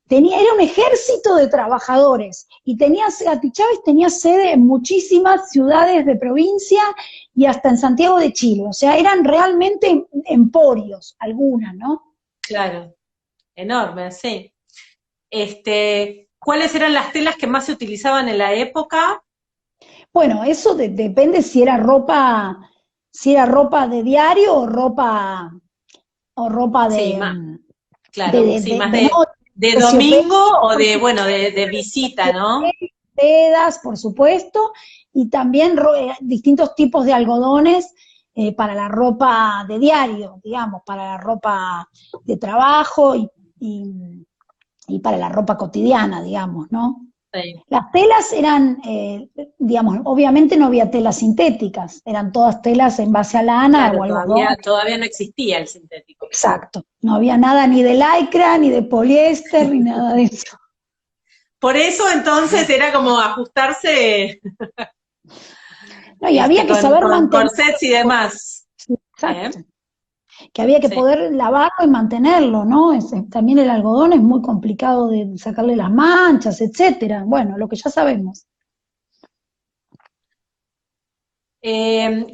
era un ejército de trabajadores, y Gati Chávez tenía sede en muchísimas ciudades de provincia y hasta en Santiago de Chile, o sea, eran realmente emporios, algunas, ¿no? Claro, enorme, sí. ¿Cuáles eran las telas que más se utilizaban en la época? Bueno, eso depende si era ropa de diario o ropa Sí, de, más, claro, sí, más de noche, de terciopelo, domingo o de, bueno, de visita, ¿no? sedas, por supuesto, y también distintos tipos de algodones para la ropa de diario, digamos, para la ropa de trabajo y para la ropa cotidiana, digamos, ¿no? Sí. Las telas eran, digamos, obviamente no había telas sintéticas, eran todas telas en base a lana Claro, o algodón. todavía no existía el sintético. Exacto, no había nada ni de lycra, ni de poliéster, ni nada de eso. Por eso entonces era como ajustarse No, y había que saber con mantener. corsets y demás. Sí, ¿Eh? exacto. Que había que Sí. poder lavarlo y mantenerlo, ¿no? También el algodón es muy complicado de sacarle las manchas, etcétera. Bueno, lo que ya sabemos.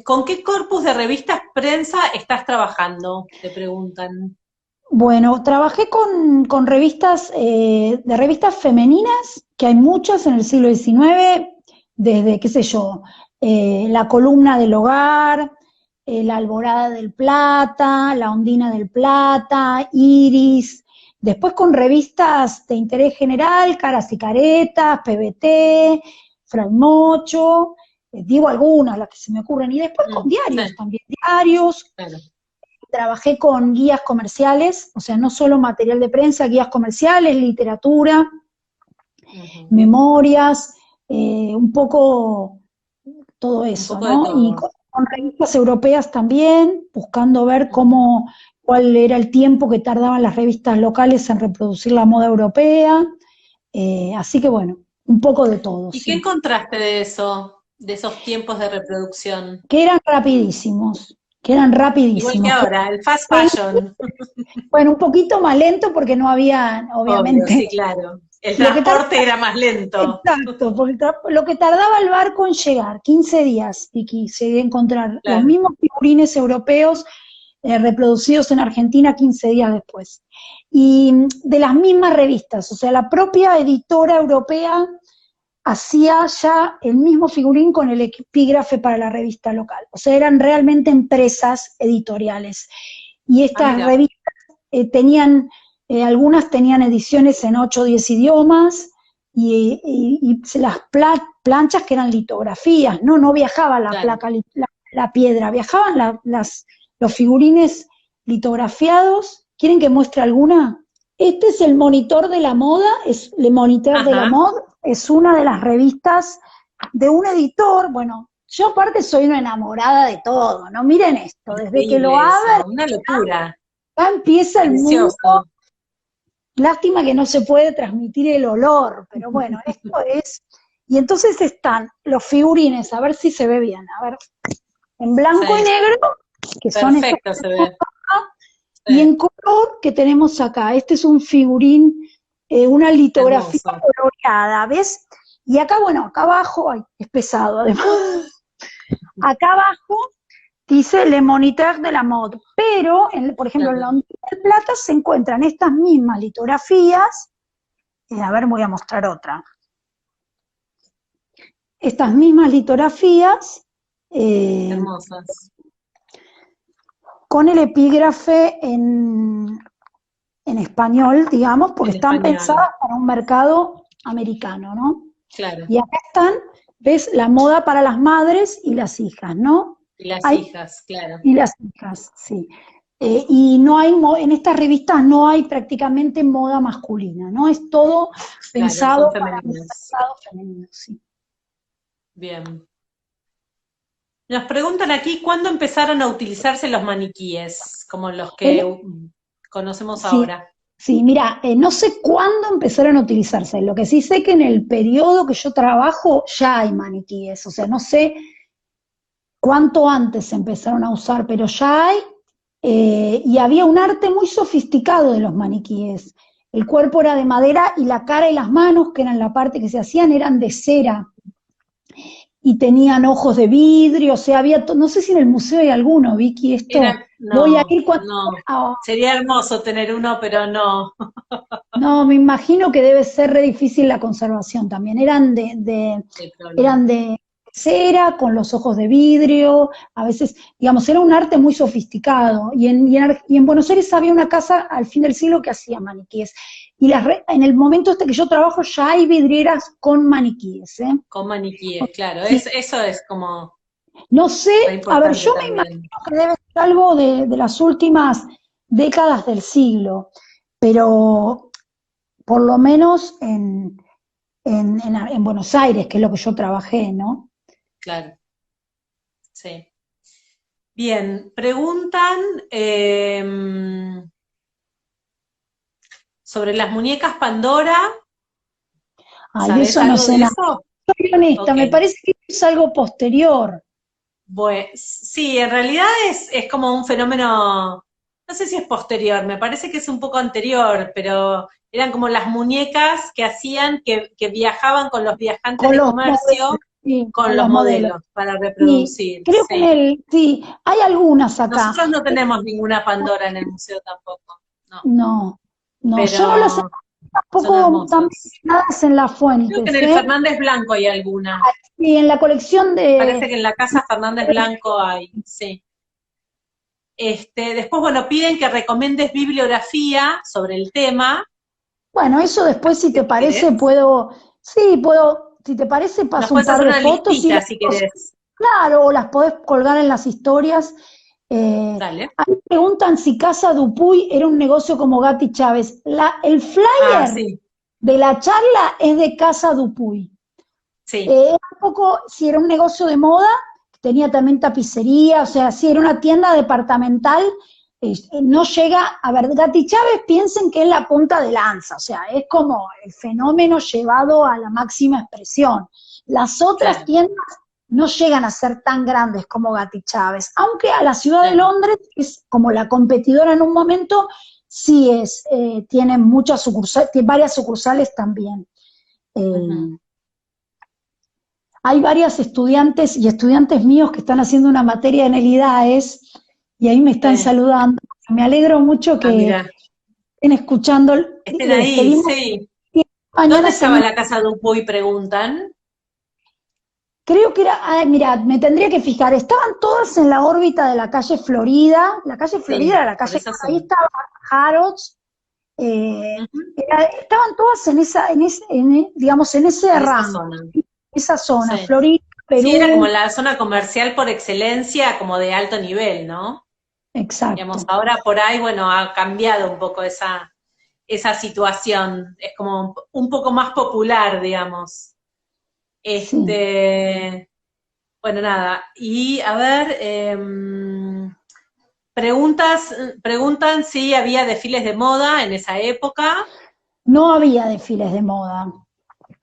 ¿Con qué corpus de revistas prensa estás trabajando? Te preguntan. Bueno, trabajé con revistas, de revistas femeninas, que hay muchas en el siglo XIX, desde, qué sé yo, La Columna del Hogar, La Alborada del Plata, La Ondina del Plata, Iris, después con revistas de interés general, Caras y Caretas, PBT, Mocho, digo algunas, las que se me ocurren, y después con diarios Sí, también, diarios. claro. Trabajé con guías comerciales, o sea, no solo material de prensa, guías comerciales, literatura, Ujú. memorias, un poco todo Un eso, poco de ¿no? Y todo. con revistas europeas también, buscando ver Ujú. cuál era el tiempo que tardaban las revistas locales en reproducir la moda europea. Así que bueno, un poco de todo, ¿Y qué sí. encontraste de eso, de esos tiempos de reproducción? Que eran rapidísimos, que eran Igual que rapidísimos. ahora, el fast fashion. Bueno, un poquito más lento porque no había, Obvio, obviamente, sí, claro. El lo que transporte era más lento. exacto, porque lo que tardaba el barco en llegar, 15 días, y quise encontrar los Claro. mismos figurines europeos reproducidos en Argentina 15 días después. Y de las mismas revistas, o sea, la propia editora europea hacía ya el mismo figurín con el epígrafe para la revista local. O sea, eran realmente empresas editoriales. Y Ah, estas mira. revistas tenían, algunas tenían ediciones en 8 o 10 idiomas, y las planchas que eran litografías, no viajaba la Claro. placa, la piedra, viajaban los figurines litografiados. ¿Quieren que muestre alguna? Este es el Monitor de la Moda, es el Monitor de la Ajá. Moda, es una de las revistas de un editor. Bueno, yo aparte soy una enamorada de todo, ¿no? Miren esto, desde que lo Increíble abren, eso, una locura. ya empieza el mundo. Precioso. Lástima que no se puede transmitir el olor, pero bueno, esto es. Y entonces están los figurines, a ver si se ve bien, a ver, en blanco y Sí, negro, que son estos perfecto que se tenemos ve. acá, y Sí, en color que tenemos acá. Este es un figurín, una litografía hermoso. coloreada, ¿ves? Y acá, bueno, acá abajo, ay, es pesado además, acá abajo dice Le Moniteur de la Mode, pero, por ejemplo, en la Claro. Ondina del Plata se encuentran estas mismas litografías. A ver, voy a mostrar otra. Estas mismas litografías, eh, Hermosas. con el epígrafe en español, digamos, porque En están español, pensadas para un mercado americano, ¿no? claro. Y acá están, ves, la moda para las madres y las hijas, ¿no? Y las Hay, hijas, claro. y las hijas, sí. Y no hay, en estas revistas no hay prácticamente moda masculina, ¿no? Es todo Claro, son pensado para un femeninas. mercado femenino, sí. Bien. Nos preguntan aquí cuándo empezaron a utilizarse los maniquíes, como los que El- conocemos sí, ahora. sí, mira, no sé cuándo empezaron a utilizarse. Lo que sí sé que en el periodo que yo trabajo ya hay maniquíes. O sea, no sé cuánto antes se empezaron a usar, pero ya hay. Y había un arte muy sofisticado de los maniquíes. el cuerpo era de madera y la cara y las manos, que eran la parte que se hacían, eran de cera y tenían ojos de vidrio, o sea, había, no sé si en el museo hay alguno, Vicky, esto, voy a No, ir cuando... no. ah, Sería hermoso tener uno, pero no. no, me imagino que debe ser re difícil la conservación también, El problema. eran de cera, con los ojos de vidrio, a veces, digamos, era un arte muy sofisticado, y en Buenos Aires había una casa al fin del siglo que hacía maniquíes, y en el momento este que yo trabajo ya hay vidrieras con maniquíes, ¿eh? Con maniquíes, claro. Sí, Eso es como no sé, re a ver, importante yo me también. imagino que debe ser algo de las últimas décadas del siglo, pero por lo menos en Buenos Aires, que es lo que yo trabajé, ¿no? Claro, sí. Bien, preguntan sobre las muñecas Pandora. Ay, de ¿Sabés eso no algo sé de nada. eso? Soy honesta, Ok. me parece que es algo posterior. Pues sí, en realidad es como un fenómeno, no sé si es posterior, me parece que es un poco anterior, pero eran como las muñecas que hacían que viajaban con los viajantes Con de los modelos, comercio sí, con con los los modelos. modelos para Sí, reproducir, creo que sí. sí, hay algunas acá. Nosotros no tenemos ninguna Pandora en el museo tampoco, no, No, no, yo no las he pero son tampoco tan hermosas. mencionadas en las Creo que en fuentes, el ¿eh? Fernández Blanco hay alguna. Y en la colección Parece de... que en la casa Fernández Blanco hay, sí. Después, bueno, piden que recomiendes bibliografía sobre el tema, Bueno, eso después, si así que te si parece, querés, puedo... Sí, puedo, si te parece, nos paso un puedes par hacer de una fotos y listita las... si querés. Claro, o las podés colgar en las historias. Dale. A mí me preguntan si Casa Dupuy era un negocio como Gatti Chávez. El Ah, flyer sí, de la charla es de Casa Dupuy. sí, Era un poco, si era un negocio de moda, tenía también tapicería, o sea, si era una tienda departamental, no llega, a ver, Gatti Chávez piensen que es la punta de lanza, o sea, es como el fenómeno llevado a la máxima expresión. Las otras claro, tiendas no llegan a ser tan grandes como Gatti Chávez, aunque a la ciudad de claro. Londres, que es como la competidora en un momento, sí tiene muchas sucursales, tiene varias sucursales también. Ujú. Eh, Hay varias estudiantes y estudiantes míos que están haciendo una materia en el IDAES y ahí me están Sí. saludando. Me alegro mucho Ah, que mira, estén escuchando. estén Les ahí, pedimos sí. que ¿Dónde mañana estaba seguimos. la casa de Upuy? Preguntan. Creo que era, ay, mira, me tendría que fijar, estaban todas en la órbita de la calle Florida Sí, era la por calle, eso ahí sí. estaba Harrods, Ujú. estaban todas digamos, en ese En esa rango, zona. esa zona, Sí. Florida, Sí, era como Perú, la zona comercial por excelencia, como de alto nivel, ¿no? Digamos, exacto. ahora por ahí, bueno, ha cambiado un poco esa situación. Es como un poco más popular, digamos. Sí. Bueno, nada. Y a ver, preguntan si había desfiles de moda en esa época. No había desfiles de moda.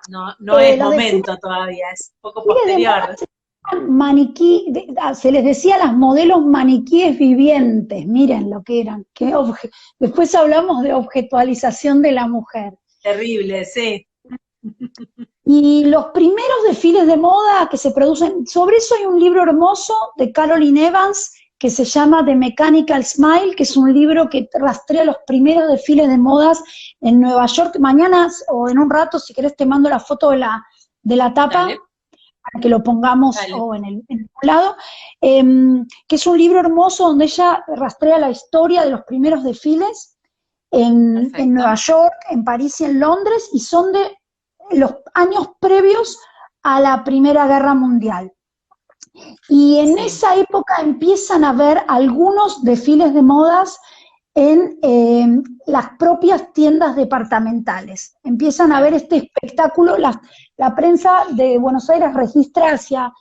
No, no es Los desfiles momento todavía, es un poco de moda posterior. se llaman se les decía a las modelos maniquíes vivientes, miren lo que eran. Después hablamos de objetualización de la mujer. Terrible, sí. Y los primeros desfiles de moda que se producen, sobre eso hay un libro hermoso de Caroline Evans que se llama The Mechanical Smile, que es un libro que rastrea los primeros desfiles de modas en Nueva York. Mañana o en un rato, si querés, te mando la foto de la tapa Dale, para que lo pongamos dale. o en el lado, que es un libro hermoso donde ella rastrea la historia de los primeros desfiles en Perfecto. Nueva York, en París y en Londres, y son de los años previos a la Primera Guerra Mundial. Y en Sí, esa época empiezan a haber algunos desfiles de modas en las propias tiendas departamentales. Empiezan a ver claro. este espectáculo, la prensa de Buenos Aires registra hacia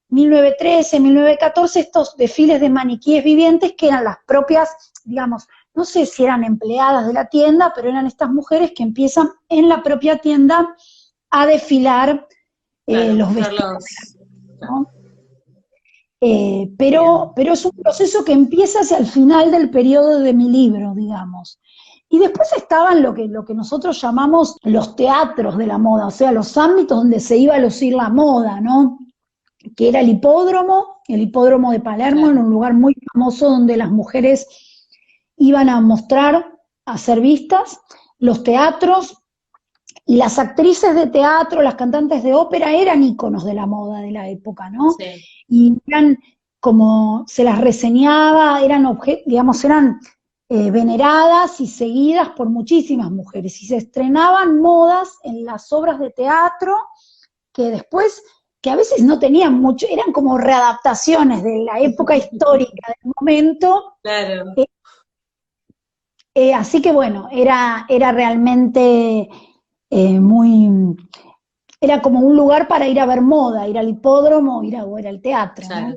1913, 1914 estos desfiles de maniquíes vivientes que eran las propias, digamos, no sé si eran empleadas de la tienda, pero eran estas mujeres que empiezan en la propia tienda a desfilar Claro, los mostrar vestidos, los. Claro, ¿no? bien. Pero es un proceso que empieza hacia el final del periodo de mi libro, digamos. Y después estaban lo que nosotros llamamos los teatros de la moda, o sea, los ámbitos donde se iba a lucir la moda, ¿no? Que era el hipódromo de Palermo, en Claro. un lugar muy famoso donde las mujeres iban a mostrar, a ser vistas, los teatros, y las actrices de teatro, las cantantes de ópera eran íconos de la moda de la época, ¿no? Sí. Y eran como se las reseñaba, eran digamos, eran veneradas y seguidas por muchísimas mujeres. Y se estrenaban modas en las obras de teatro que después, que a veces no tenían mucho, eran como readaptaciones de la época histórica del momento. Claro. eh, Así que bueno, era realmente muy, era como un lugar para ir a ver moda, ir al hipódromo, o ir al teatro, ¿no? Claro.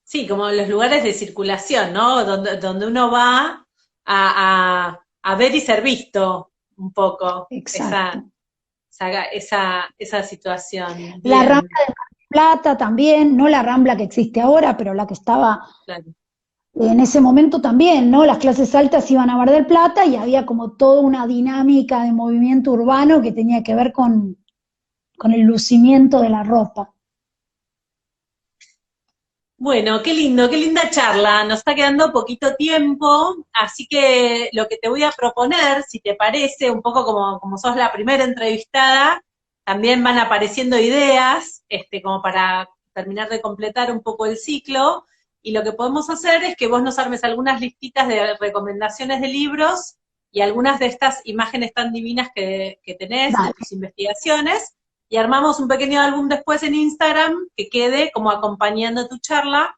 Sí, como los lugares de circulación, ¿no? Donde uno va a ver y ser visto un poco Exacto. esa situación. La Rambla Bien, de Mar del Plata también, no la Rambla que existe ahora, pero la que estaba claro. en ese momento también, ¿no? Las clases altas iban a Mar del Plata y había como toda una dinámica de movimiento urbano que tenía que ver con el lucimiento de la ropa. Bueno, qué lindo, qué linda charla. Nos está quedando poquito tiempo, así que lo que te voy a proponer, si te parece, un poco como sos la primera entrevistada, también van apareciendo ideas, como para terminar de completar un poco el ciclo, y lo que podemos hacer es que vos nos armes algunas listitas de recomendaciones de libros y algunas de estas imágenes tan divinas que tenés de Dale, tus investigaciones, y armamos un pequeño álbum después en Instagram que quede como acompañando tu charla,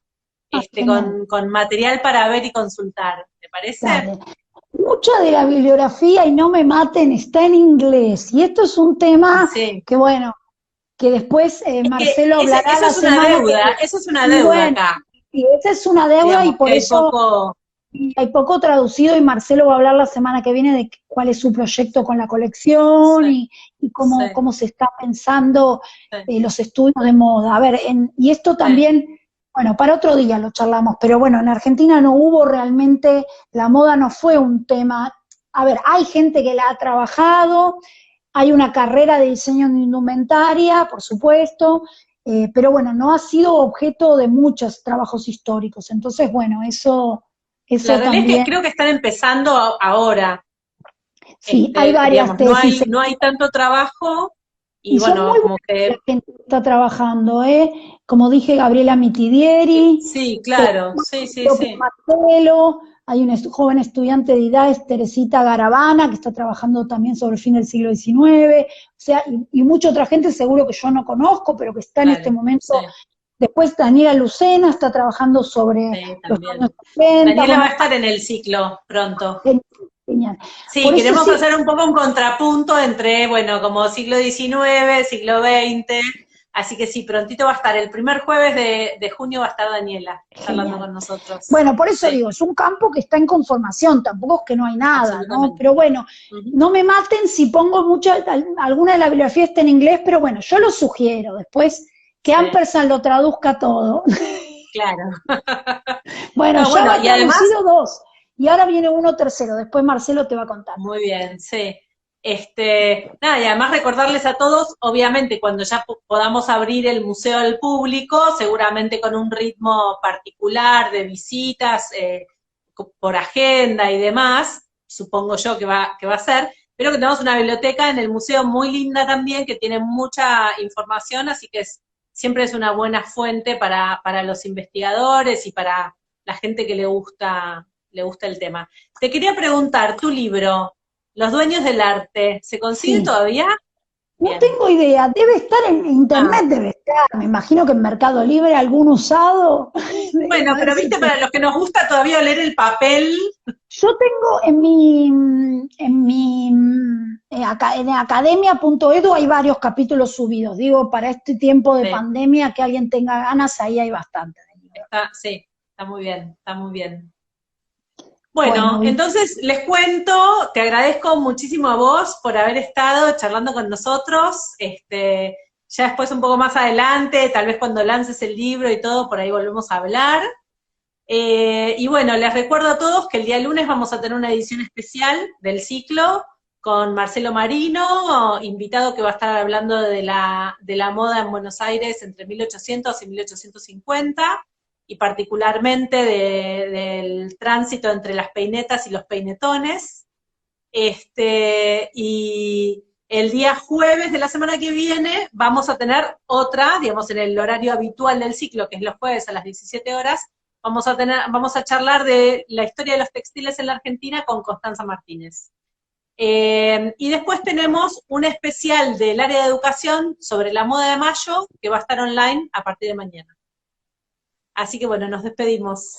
genial, con material para ver y consultar. ¿Te parece? dale. Mucha de la bibliografía, y no me maten, está en inglés. Y esto es un tema Sí. que, bueno, que después Es que Marcelo hablará eso la es una semana que deuda, viene. eso es una Y deuda bueno, acá, y esa es una deuda y digamos, que por hay eso poco, hay poco traducido y Marcelo va a hablar la semana que viene de cuál es su proyecto con la colección sí, y sí, cómo se está pensando sí, los estudios de moda. A ver, y esto sí. también, bueno, para otro día lo charlamos, pero bueno, en Argentina no hubo realmente, la moda no fue un tema. A ver, hay gente que la ha trabajado, hay una carrera de diseño de indumentaria, por supuesto, pero bueno, no ha sido objeto de muchos trabajos históricos. Entonces, bueno, La eso realidad es que también, creo que están empezando ahora, sí, hay varias digamos, no tesis hay, no hay tanto trabajo, y y son muy bueno, buenas como que la que, gente está trabajando, ¿eh? Como dije, Gabriela Mitidieri, sí, claro, sí, sí, propio sí, Marcelo, hay una joven estudiante de IDAES, Teresita Garavana, que está trabajando también sobre el fin del siglo XIX, o sea, y mucha otra gente seguro que yo no conozco, pero que está en este claro, momento. sí, Después Daniela Lucena está trabajando sobre sí, los años también. 80, Daniela va a bueno, estar en el ciclo pronto. genial. Sí, Por eso queremos sí, hacer un poco un contrapunto entre, bueno, como siglo XIX, siglo XX, así que sí, prontito va a estar, el primer jueves de junio va a estar Daniela charlando genial. con nosotros. Bueno, por eso Sí, digo, es un campo que está en conformación, tampoco es que no hay nada, ¿no? absolutamente. Pero bueno, Ujú. no me maten si pongo alguna de la bibliografía está en inglés, pero bueno, yo lo sugiero, después que Sí, Ampersand lo traduzca todo. claro. Bueno, No, ya bueno, va y además, traducido dos, y ahora viene uno tercero, después Marcelo te va a contar. muy bien, sí. Nada, y además recordarles a todos, obviamente, cuando ya podamos abrir el museo al público, seguramente con un ritmo particular de visitas, por agenda y demás, supongo yo que va a ser, pero que tenemos una biblioteca en el museo muy linda también, que tiene mucha información, así que siempre es una buena fuente para los investigadores y para la gente que le gusta el tema. Te quería preguntar, tu libro, Los dueños del arte, ¿se consigue Sí. todavía? No Bien. tengo idea, debe estar en Ah, internet, debe estar, me imagino que en Mercado Libre algún usado debe bueno, pero haberse viste, para los que nos gusta todavía leer el papel, Yo tengo en academia.edu hay varios capítulos subidos. Digo, para este tiempo de sí, pandemia, que alguien tenga ganas, ahí hay bastante de libros. sí, está muy bien, está muy bien. Bueno, Bueno, entonces les cuento, te agradezco muchísimo a vos por haber estado charlando con nosotros. Ya después un poco más adelante, tal vez cuando lances el libro y todo, por ahí volvemos a hablar. Y bueno, les recuerdo a todos que el día lunes vamos a tener una edición especial del ciclo con Marcelo Marino, invitado que va a estar hablando de la moda en Buenos Aires entre 1800 y 1850, y particularmente del tránsito entre las peinetas y los peinetones. Y el día jueves de la semana que viene vamos a tener otra, digamos, en el horario habitual del ciclo, que es los jueves a las 17 horas, vamos a charlar de la historia de los textiles en la Argentina con Constanza Martínez. Y después tenemos un especial del área de educación sobre la moda de mayo, que va a estar online a partir de mañana. Así que bueno, nos despedimos.